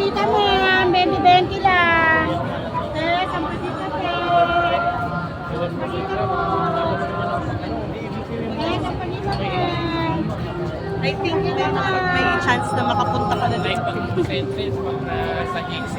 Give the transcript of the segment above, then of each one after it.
Sampagita ma'am, 20-20 lang. Sampagita po. Sampagita po. Sampagita ma'am. I think may chance na makapunta ka na dito. Sa GC.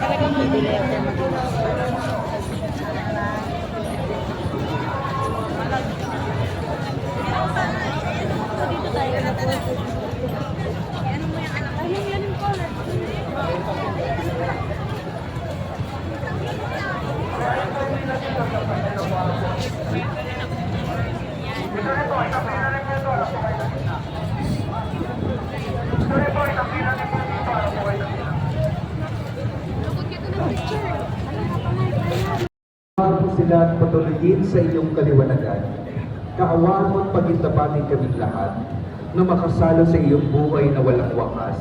Talagang bibili ako. Sila at patuloyin sa iyong kaliwanagan. Kaawaan mo at pagintapatin kaming lahat na makasalo sa iyong buhay na walang wakas.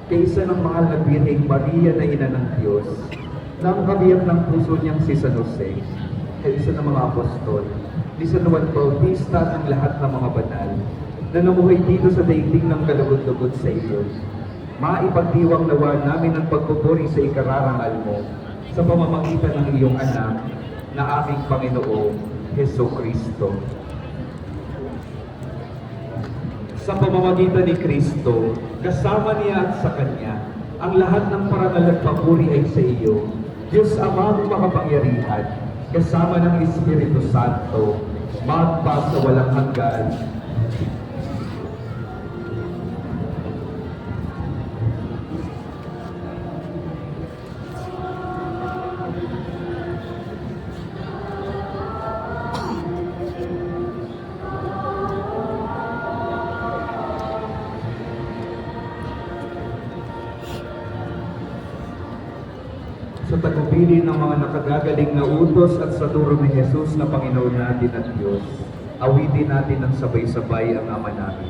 Kaysa ng mahal na Birheng Maria na ina ng Diyos, na ang kabiyak ng puso niyang si San Jose, kaysa ng mga apostol, ni San Juan Bautista at ng lahat ng mga banal, na namuhay dito sa daigdig ng kalugod-lugod sa iyo. Maipagdiwang nawa namin ang pagpupuri sa ikararangal mo sa pamamagitan ng iyong anak na aming Panginoong Jesucristo. Sa pamamagitan ni Kristo, kasama niya at sa Kanya, ang lahat ng parangal at papuri ay sa iyo, Diyos Amang makapangyarihan, kasama ng Espiritu Santo, magpa sa walang hanggan. Sa tagubilin ng mga nakagagaling na utos at sa turo ni Jesus na Panginoon natin at Diyos, awitin natin ng sabay-sabay ang Ama namin.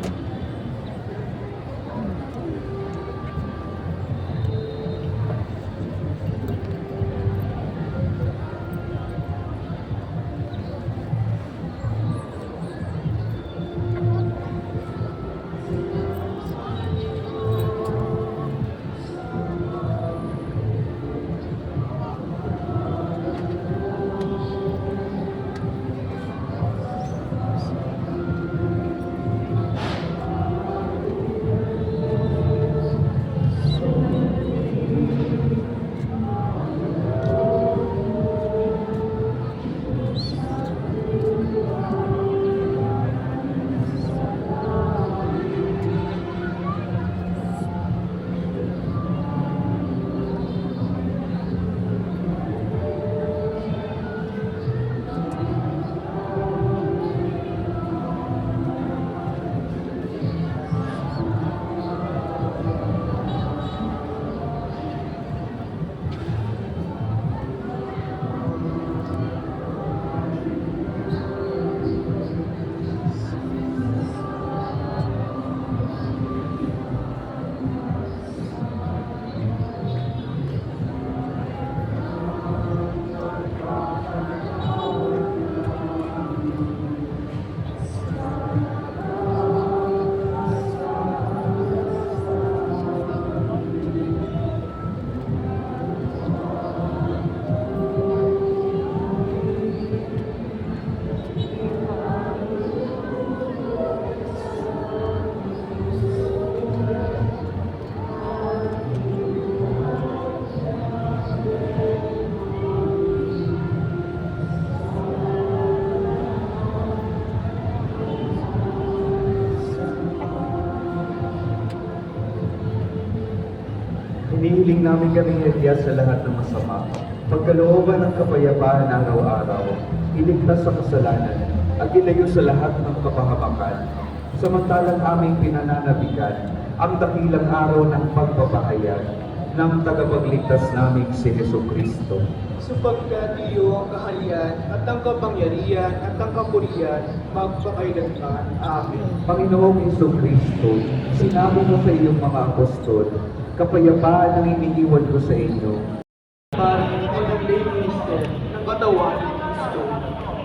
Hinihiling namin kaming hiyas sa lahat ng masama, pagkalooban ng kapayapaan araw-araw, iligtas sa kasalanan, at ilayo sa lahat ng kapahamakan, samantalang aming pinananabikan ang dakilang araw ng pagpapahayag ng tagapagligtas naming si Jesucristo. Sapagkat iyo ang kaharian at ang kapangyarihan at ang kapurihan magpakailanman. Amen. Panginoong Jesucristo, sinabi mo sa iyong mga apostol, kapayapaan ang iniiwan ko sa inyo. Pari ay nag-lay minister ng katawan ni Kristo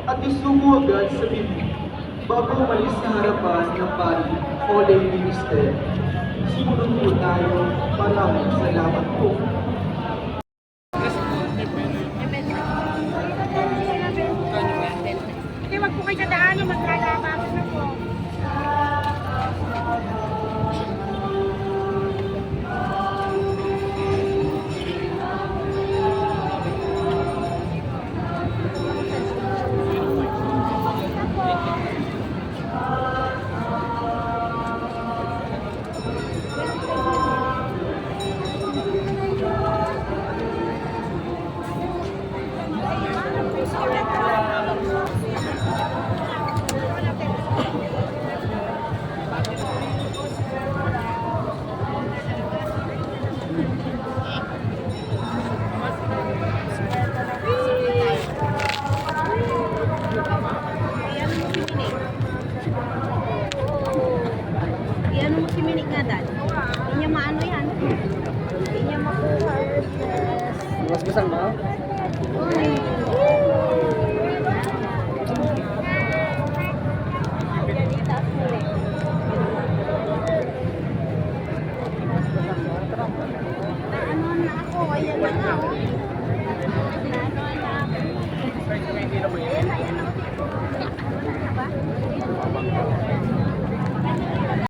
at isugo agad sa bibig bago umalis sa harapan ng pari o lay minister. Sumunod po tayo. Maraming salamat po.